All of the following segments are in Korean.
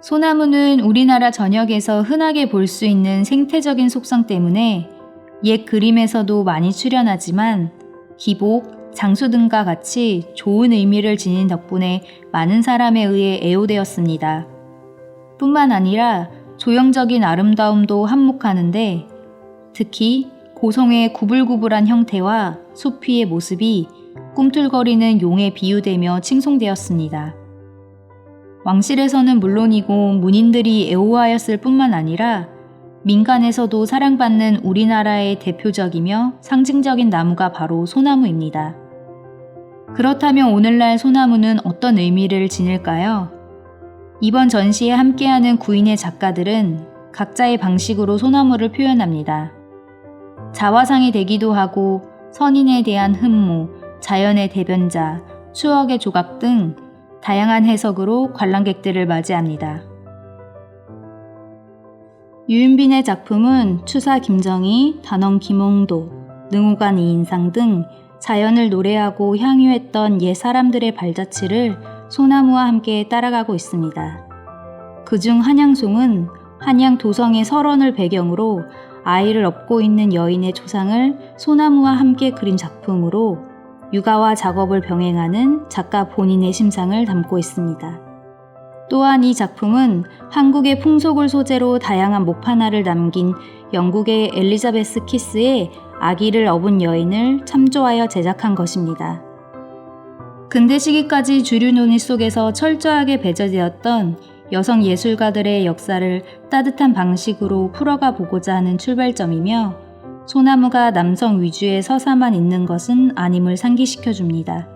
소나무는 우리나라 전역에서 흔하게 볼 수 있는 생태적인 속성 때문에 옛 그림에서도 많이 출연하지만 기복, 장수 등과 같이 좋은 의미를 지닌 덕분에 많은 사람에 의해 애호되었습니다. 뿐만 아니라 조형적인 아름다움도 한몫하는데 특히 고성의 구불구불한 형태와 숲 위의 모습이 꿈틀거리는 용에 비유되며 칭송되었습니다. 왕실에서는 물론이고 문인들이 애호하였을 뿐만 아니라 민간에서도 사랑받는 우리나라의 대표적이며 상징적인 나무가 바로 소나무입니다. 그렇다면 오늘날 소나무는 어떤 의미를 지닐까요? 이번 전시에 함께하는 구인의 작가들은 각자의 방식으로 소나무를 표현합니다. 자화상이 되기도 하고 선인에 대한 흠모, 자연의 대변자, 추억의 조각 등 다양한 해석으로 관람객들을 맞이합니다. 유인빈의 작품은 추사 김정희, 단원 김홍도, 능우관 이인상 등 자연을 노래하고 향유했던 옛 사람들의 발자취를 소나무와 함께 따라가고 있습니다. 그중 한양송은 한양 도성의 설원을 배경으로 아이를 업고 있는 여인의 조상을 소나무와 함께 그린 작품으로 육아와 작업을 병행하는 작가 본인의 심상을 담고 있습니다. 또한 이 작품은 한국의 풍속을 소재로 다양한 목판화를 남긴 영국의 엘리자베스 키스의 아기를 업은 여인을 참조하여 제작한 것입니다. 근대 시기까지 주류 논의 속에서 철저하게 배제되었던 여성 예술가들의 역사를 따뜻한 방식으로 풀어가 보고자 하는 출발점이며 소나무가 남성 위주의 서사만 있는 것은 아님을 상기시켜줍니다.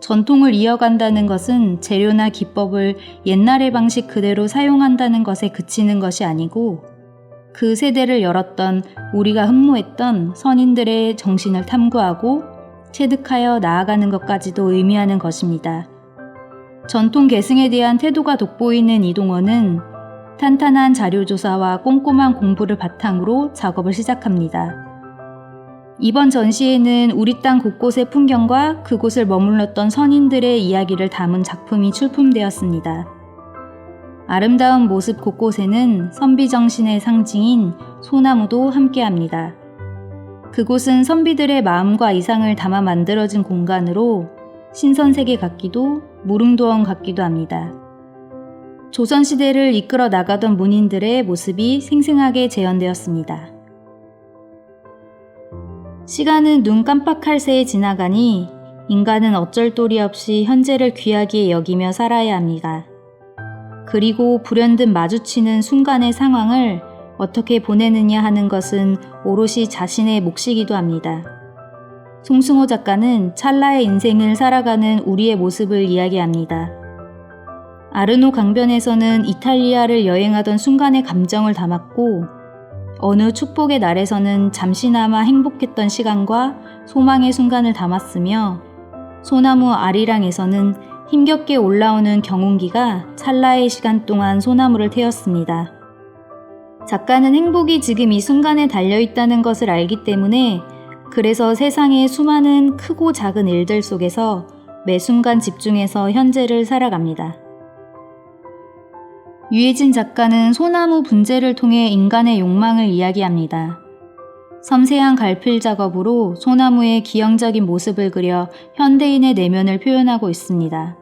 전통을 이어간다는 것은 재료나 기법을 옛날의 방식 그대로 사용한다는 것에 그치는 것이 아니고 그 세대를 열었던 우리가 흠모했던 선인들의 정신을 탐구하고 체득하여 나아가는 것까지도 의미하는 것입니다. 전통 계승에 대한 태도가 돋보이는 이동원은 탄탄한 자료조사와 꼼꼼한 공부를 바탕으로 작업을 시작합니다. 이번 전시에는 우리 땅 곳곳의 풍경과 그곳을 머물렀던 선인들의 이야기를 담은 작품이 출품되었습니다. 아름다운 모습 곳곳에는 선비정신의 상징인 소나무도 함께합니다. 그곳은 선비들의 마음과 이상을 담아 만들어진 공간으로 신선세계 같기도 무릉도원 같기도 합니다. 조선시대를 이끌어 나가던 문인들의 모습이 생생하게 재현되었습니다. 시간은 눈 깜빡할 새에 지나가니 인간은 어쩔 도리 없이 현재를 귀하게 여기며 살아야 합니다. 그리고 불현듯 마주치는 순간의 상황을 어떻게 보내느냐 하는 것은 오롯이 자신의 몫이기도 합니다. 송승호 작가는 찰나의 인생을 살아가는 우리의 모습을 이야기합니다. 아르노 강변에서는 이탈리아를 여행하던 순간의 감정을 담았고 어느 축복의 날에서는 잠시나마 행복했던 시간과 소망의 순간을 담았으며 소나무 아리랑에서는 힘겹게 올라오는 경운기가 찰나의 시간 동안 소나무를 태웠습니다. 작가는 행복이 지금 이 순간에 달려있다는 것을 알기 때문에 그래서 세상의 수많은 크고 작은 일들 속에서 매 순간 집중해서 현재를 살아갑니다. 유해진 작가는 소나무 분재를 통해 인간의 욕망을 이야기합니다. 섬세한 갈필 작업으로 소나무의 기형적인 모습을 그려 현대인의 내면을 표현하고 있습니다.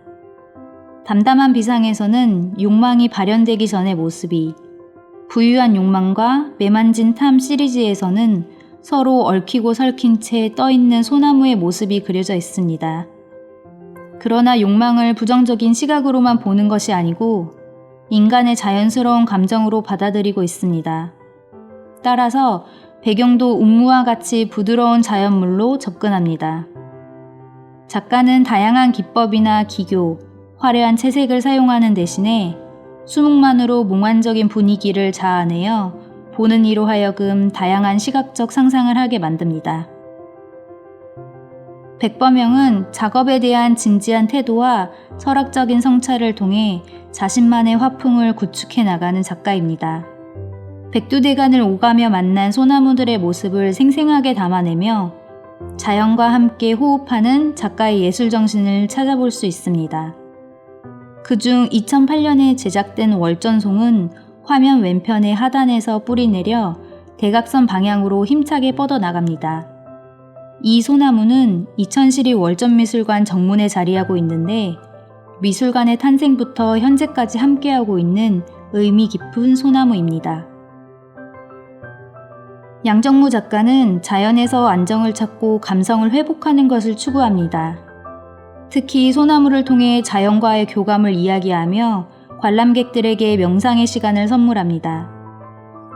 담담한 비상에서는 욕망이 발현되기 전의 모습이, 부유한 욕망과 매만진 탐 시리즈에서는 서로 얽히고 설킨 채 떠있는 소나무의 모습이 그려져 있습니다. 그러나 욕망을 부정적인 시각으로만 보는 것이 아니고 인간의 자연스러운 감정으로 받아들이고 있습니다. 따라서 배경도 운무와 같이 부드러운 자연물로 접근합니다. 작가는 다양한 기법이나 기교, 화려한 채색을 사용하는 대신에 수묵만으로 몽환적인 분위기를 자아내어 보는 이로 하여금 다양한 시각적 상상을 하게 만듭니다. 백범영은 작업에 대한 진지한 태도와 철학적인 성찰을 통해 자신만의 화풍을 구축해 나가는 작가입니다. 백두대간을 오가며 만난 소나무들의 모습을 생생하게 담아내며 자연과 함께 호흡하는 작가의 예술정신을 찾아볼 수 있습니다. 그중 2008년에 제작된 월전송은 화면 왼편의 하단에서 뿌리 내려 대각선 방향으로 힘차게 뻗어나갑니다. 이 소나무는 이천시립 월전미술관 정문에 자리하고 있는데 미술관의 탄생부터 현재까지 함께하고 있는 의미 깊은 소나무입니다. 양정무 작가는 자연에서 안정을 찾고 감성을 회복하는 것을 추구합니다. 특히 소나무를 통해 자연과의 교감을 이야기하며 관람객들에게 명상의 시간을 선물합니다.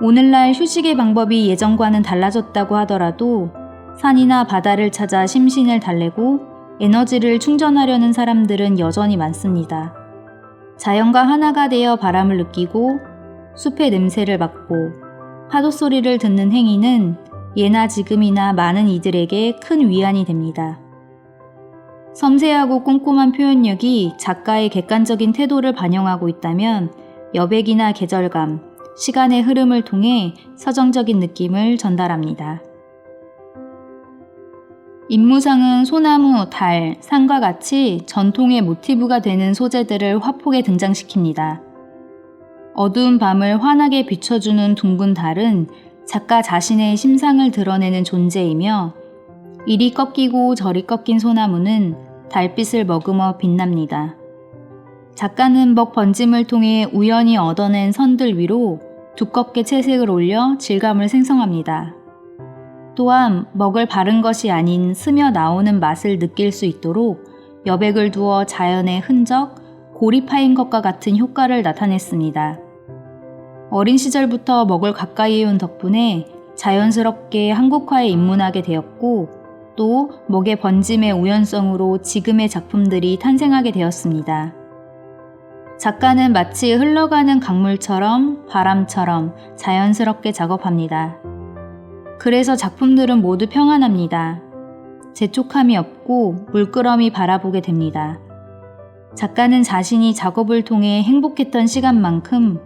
오늘날 휴식의 방법이 예전과는 달라졌다고 하더라도 산이나 바다를 찾아 심신을 달래고 에너지를 충전하려는 사람들은 여전히 많습니다. 자연과 하나가 되어 바람을 느끼고 숲의 냄새를 맡고 파도 소리를 듣는 행위는 예나 지금이나 많은 이들에게 큰 위안이 됩니다. 섬세하고 꼼꼼한 표현력이 작가의 객관적인 태도를 반영하고 있다면 여백이나 계절감, 시간의 흐름을 통해 서정적인 느낌을 전달합니다. 인무상은 소나무, 달, 산과 같이 전통의 모티브가 되는 소재들을 화폭에 등장시킵니다. 어두운 밤을 환하게 비춰주는 둥근 달은 작가 자신의 심상을 드러내는 존재이며 이리 꺾이고 저리 꺾인 소나무는 달빛을 머금어 빛납니다. 작가는 먹 번짐을 통해 우연히 얻어낸 선들 위로 두껍게 채색을 올려 질감을 생성합니다. 또한 먹을 바른 것이 아닌 스며 나오는 맛을 느낄 수 있도록 여백을 두어 자연의 흔적, 골이 파인 것과 같은 효과를 나타냈습니다. 어린 시절부터 먹을 가까이 해온 덕분에 자연스럽게 한국화에 입문하게 되었고 또 먹의 번짐의 우연성으로 지금의 작품들이 탄생하게 되었습니다. 작가는 마치 흘러가는 강물처럼 바람처럼 자연스럽게 작업합니다. 그래서 작품들은 모두 평안합니다. 재촉함이 없고 물끄러미 바라보게 됩니다. 작가는 자신이 작업을 통해 행복했던 시간만큼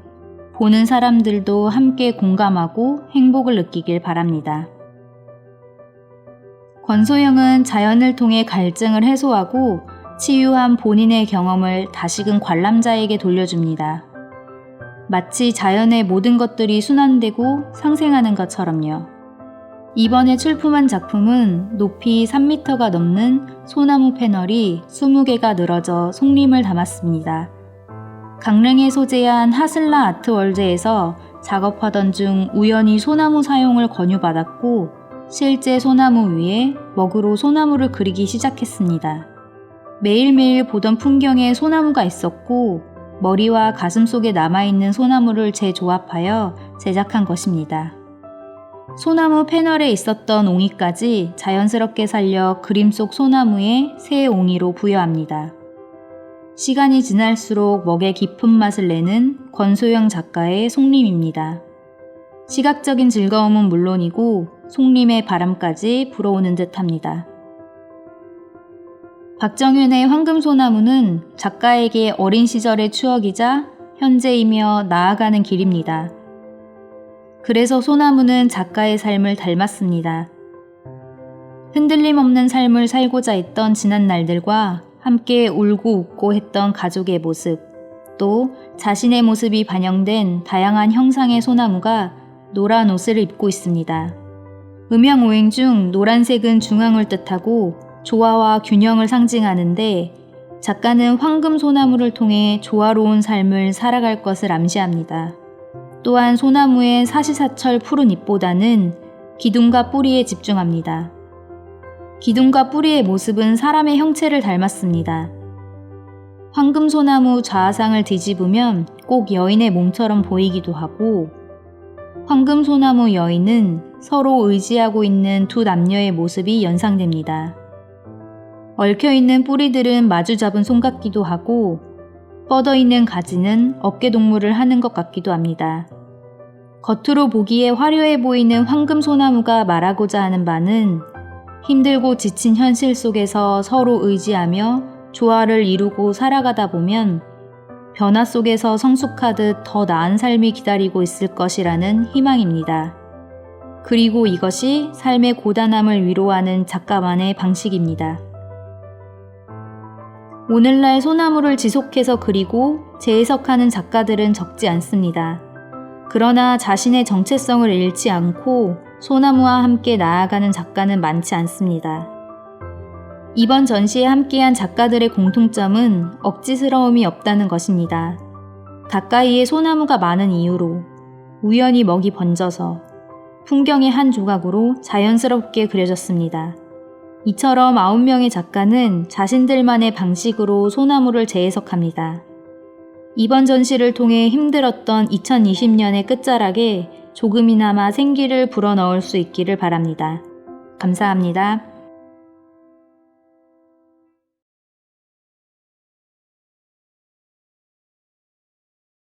보는 사람들도 함께 공감하고 행복을 느끼길 바랍니다. 권소영은 자연을 통해 갈증을 해소하고 치유한 본인의 경험을 다시금 관람자에게 돌려줍니다. 마치 자연의 모든 것들이 순환되고 상생하는 것처럼요. 이번에 출품한 작품은 높이 3m가 넘는 소나무 패널이 20개가 늘어져 송림을 담았습니다. 강릉에 소재한 하슬라 아트월드에서 작업하던 중 우연히 소나무 사용을 권유받았고 실제 소나무 위에 먹으로 소나무를 그리기 시작했습니다. 매일매일 보던 풍경에 소나무가 있었고 머리와 가슴 속에 남아있는 소나무를 재조합하여 제작한 것입니다. 소나무 패널에 있었던 옹이까지 자연스럽게 살려 그림 속 소나무에 새 옹이로 부여합니다. 시간이 지날수록 먹의 깊은 맛을 내는 권소영 작가의 송림입니다. 시각적인 즐거움은 물론이고 송림의 바람까지 불어오는 듯합니다. 박정윤의 황금소나무는 작가에게 어린 시절의 추억이자 현재이며 나아가는 길입니다. 그래서 소나무는 작가의 삶을 닮았습니다. 흔들림 없는 삶을 살고자 했던 지난 날들과 함께 울고 웃고 했던 가족의 모습, 또 자신의 모습이 반영된 다양한 형상의 소나무가 노란 옷을 입고 있습니다. 음양오행 중 노란색은 중앙을 뜻하고 조화와 균형을 상징하는데 작가는 황금소나무를 통해 조화로운 삶을 살아갈 것을 암시합니다. 또한 소나무의 사시사철 푸른 잎보다는 기둥과 뿌리에 집중합니다. 기둥과 뿌리의 모습은 사람의 형체를 닮았습니다. 황금소나무 좌상을 뒤집으면 꼭 여인의 몸처럼 보이기도 하고 황금소나무 여인은 서로 의지하고 있는 두 남녀의 모습이 연상됩니다. 얽혀있는 뿌리들은 마주 잡은 손 같기도 하고 뻗어있는 가지는 어깨동무를 하는 것 같기도 합니다. 겉으로 보기에 화려해 보이는 황금소나무가 말하고자 하는 바는 힘들고 지친 현실 속에서 서로 의지하며 조화를 이루고 살아가다 보면 변화 속에서 성숙하듯 더 나은 삶이 기다리고 있을 것이라는 희망입니다. 그리고 이것이 삶의 고단함을 위로하는 작가만의 방식입니다. 오늘날 소나무를 지속해서 그리고 재해석하는 작가들은 적지 않습니다. 그러나 자신의 정체성을 잃지 않고 소나무와 함께 나아가는 작가는 많지 않습니다. 이번 전시에 함께한 작가들의 공통점은 억지스러움이 없다는 것입니다. 가까이에 소나무가 많은 이유로, 우연히 먹이 번져서, 풍경의 한 조각으로 자연스럽게 그려졌습니다. 이처럼 9명의 작가는 자신들만의 방식으로 소나무를 재해석합니다. 이번 전시를 통해 힘들었던 2020년의 끝자락에 조금이나마 생기를 불어넣을 수 있기를 바랍니다. 감사합니다.